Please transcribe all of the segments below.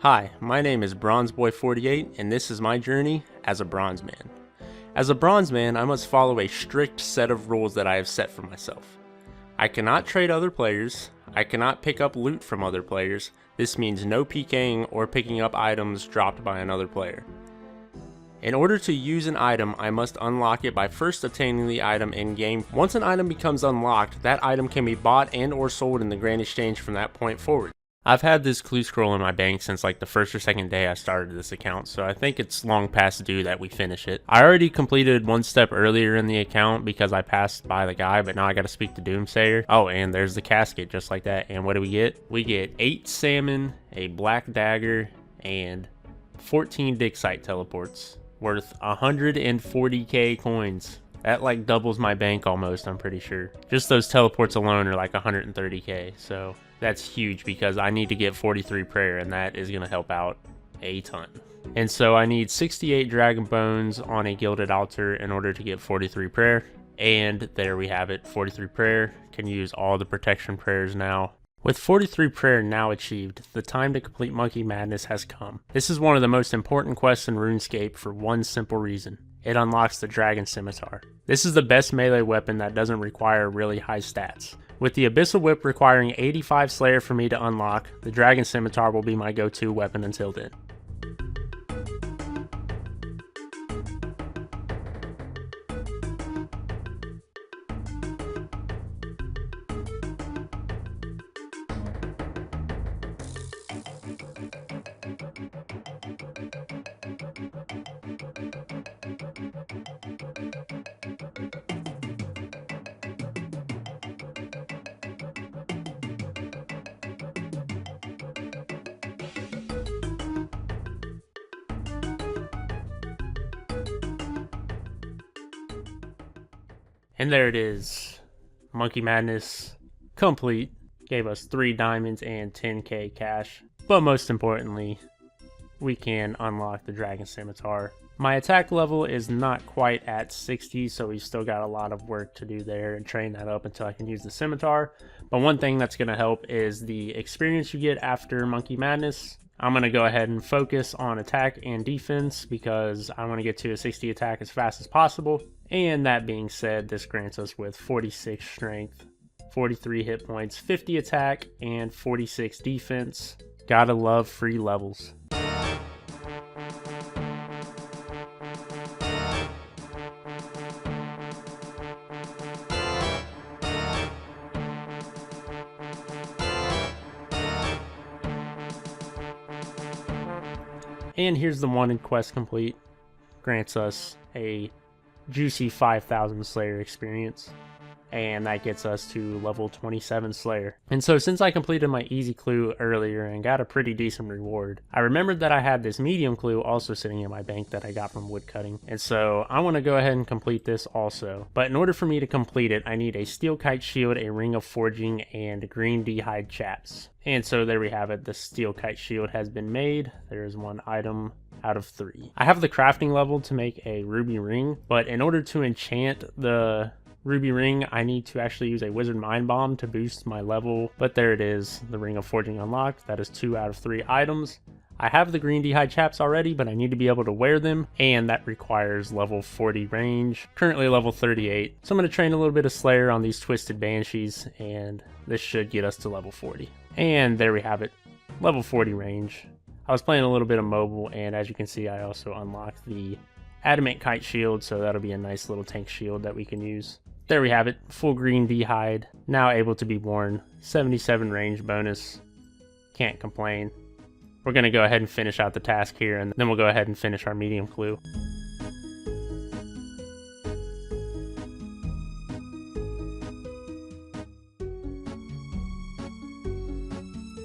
Hi, my name is BronzeBoy48 and this is my journey as a Bronzeman. As a Bronzeman, I must follow a strict set of rules that I have set for myself. I cannot trade other players, I cannot pick up loot from other players. This means no pking or picking up items dropped by another player. In order to use an item, I must unlock it by first obtaining the item in-game. Once an item becomes unlocked, that item can be bought and or sold in the Grand Exchange from that point forward. I've had this clue scroll in my bank since like the first or second day I started this account, so I think it's long past due that we finish it. I already completed one step earlier in the account because I passed by the guy, but now I gotta speak to Doomsayer. Oh, and there's the casket just like that. And what do we get? We get 8 salmon, a black dagger, and 14 dig site teleports worth 140k coins. That like doubles my bank almost, I'm pretty sure. Just those teleports alone are like 130k, so that's huge because I need to get 43 prayer and that is going to help out a ton. And so I need 68 dragon bones on a gilded altar in order to get 43 prayer. And there we have it, 43 prayer. Can use all the protection prayers now. With 43 prayer now achieved, the time to complete Monkey Madness has come. This is one of the most important quests in RuneScape for one simple reason. It unlocks the Dragon Scimitar. This is the best melee weapon that doesn't require really high stats. With the Abyssal Whip requiring 85 Slayer for me to unlock, the Dragon Scimitar will be my go-to weapon until then. And there it is. Monkey Madness complete. Gave us 3 diamonds and 10k cash. But most importantly, we can unlock the Dragon Scimitar. My attack level is not quite at 60, so we've still got a lot of work to do there and train that up until I can use the Scimitar. But one thing that's going to help is the experience you get after Monkey Madness. I'm going to go ahead and focus on attack and defense because I want to get to a 60 attack as fast as possible. And that being said, this grants us with 46 strength, 43 hit points, 50 attack, and 46 defense. Gotta love free levels. And here's the wanted quest complete. Grants us a juicy 5,000 Slayer experience. And that gets us to level 27 Slayer. And so since I completed my easy clue earlier and got a pretty decent reward, I remembered that I had this medium clue also sitting in my bank that I got from woodcutting. And so I want to go ahead and complete this also. But in order for me to complete it, I need a steel kite shield, a ring of forging, and green d'hide chaps. And so there we have it. The steel kite shield has been made. There is 1 item out of 3. I have the crafting level to make a ruby ring, but in order to enchant the ruby ring, I need to actually use a wizard mind bomb to boost my level. But there it is, the ring of forging unlocked. That is 2 out of 3 items. I have the green d'hide chaps already, but I need to be able to wear them, and that requires level 40 range. Currently level 38. So I'm going to train a little bit of Slayer on these twisted banshees, and this should get us to level 40. And there we have it, level 40 range. I was playing a little bit of mobile, and as you can see, I also unlocked the adamant kite shield, so that'll be a nice little tank shield that we can use. There we have it, full green d'hide, now able to be worn, 77 range bonus, can't complain. We're going to go ahead and finish out the task here, and then we'll go ahead and finish our medium clue.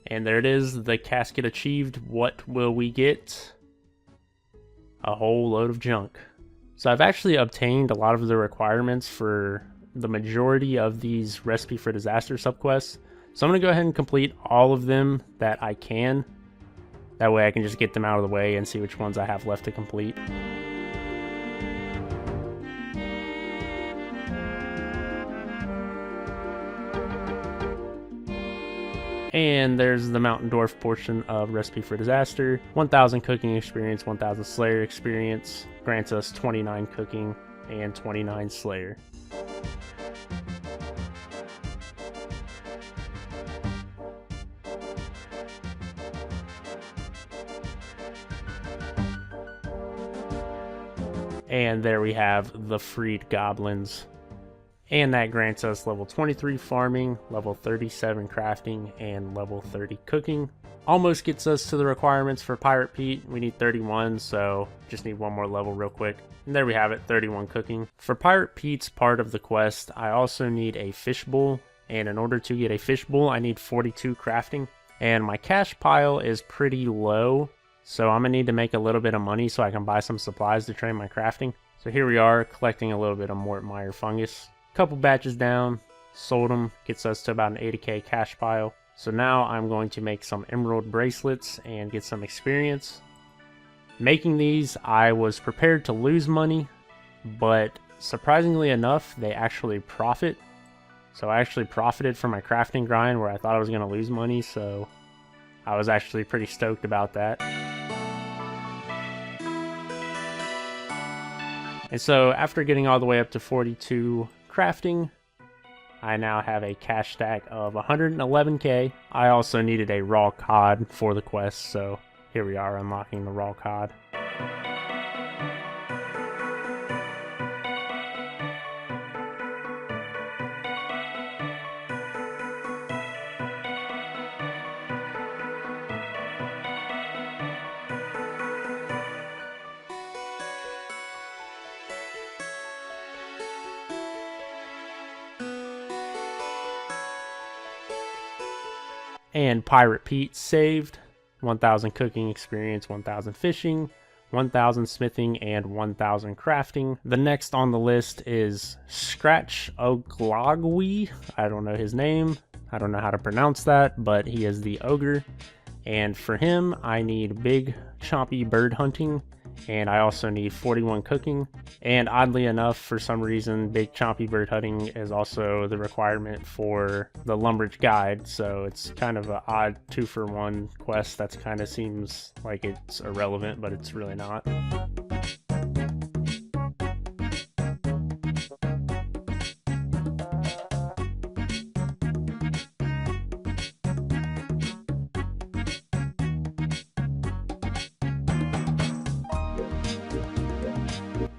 And there it is, the casket achieved. What will we get? A whole load of junk. So I've actually obtained a lot of the requirements for the majority of these Recipe for Disaster subquests. So I'm going to go ahead and complete all of them that I can. That way I can just get them out of the way and see which ones I have left to complete. And there's the Mountain Dwarf portion of Recipe for Disaster. 1000 cooking experience, 1000 Slayer experience. Grants us 29 cooking and 29 Slayer. And there we have the freed goblins. And that grants us level 23 farming, level 37 crafting, and level 30 cooking. Almost gets us to the requirements for Pirate Pete. We need 31, so just need one more level real quick. And there we have it, 31 cooking. For Pirate Pete's part of the quest, I also need a fishbowl. And in order to get a fishbowl, I need 42 crafting. And my cash pile is pretty low, so I'm gonna need to make a little bit of money so I can buy some supplies to train my crafting. So here we are, collecting a little bit of Mort Meyer fungus. Couple batches down, sold them, gets us to about an 80k cash pile. So now I'm going to make some emerald bracelets and get some experience. Making these, I was prepared to lose money, but surprisingly enough, they actually profit. So I actually profited from my crafting grind where I thought I was going to lose money, so I was actually pretty stoked about that. And so after getting all the way up to 42 crafting, I now have a cash stack of 111k. I also needed a raw cod for the quest, so here we are unlocking the raw cod. And Pirate Pete saved. 1000 cooking experience, 1000 fishing, 1000 smithing, and 1000 crafting. The next on the list is Scratch Oglogwe. I don't know his name. I don't know how to pronounce that, but he is the ogre. And for him, I need big chompy bird hunting, and I also need 41 cooking. And oddly enough, for some reason, big chompy bird hunting is also the requirement for the Lumberage Guide, so it's kind of an odd 2-for-1 quest that kind of seems like it's irrelevant, but it's really not.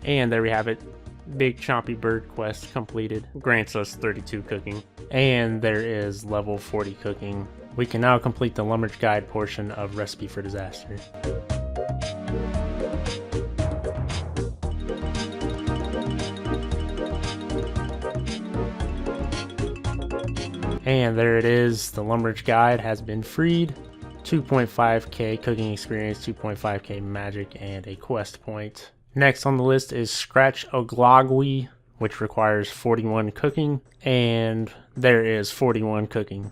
And there we have it. Big chompy bird quest completed. Grants us 32 cooking. And there is level 40 cooking. We can now complete the Lumberage Guide portion of Recipe for Disaster. And there it is. The Lumberage Guide has been freed. 2.5k cooking experience, 2.5k magic, and a quest point. Next on the list is Scratch Oglogwe, which requires 41 cooking, and there is 41 cooking.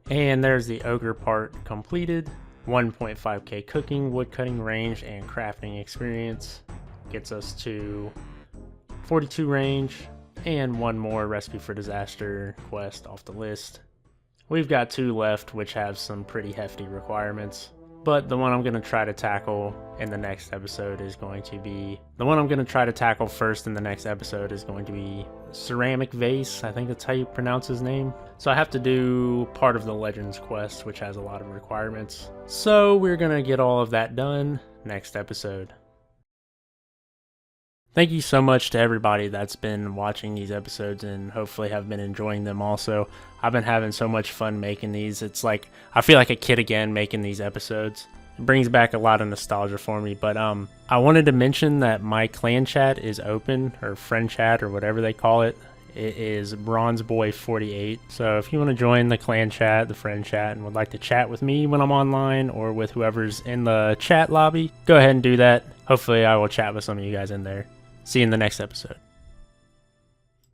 And there's the ogre part completed. 1.5k cooking, woodcutting range, and crafting experience. Gets us to 42 range, and one more Recipe for Disaster quest off the list. We've got 2 left, which have some pretty hefty requirements. But the one I'm going to try to tackle in the next episode is going to be... The one I'm going to try to tackle first in the next episode is going to be Ceramic Vase. I think that's how you pronounce his name. So I have to do part of the Legends quest, which has a lot of requirements. So we're going to get all of that done next episode. Thank you so much to everybody that's been watching these episodes and hopefully have been enjoying them also. I've been having so much fun making these. It's like, I feel like a kid again making these episodes. It brings back a lot of nostalgia for me, but I wanted to mention that my clan chat is open, or friend chat, or whatever they call it. It is Bronzeboy48. So if you want to join the clan chat, the friend chat, and would like to chat with me when I'm online or with whoever's in the chat lobby, go ahead and do that. Hopefully I will chat with some of you guys in there. See you in the next episode.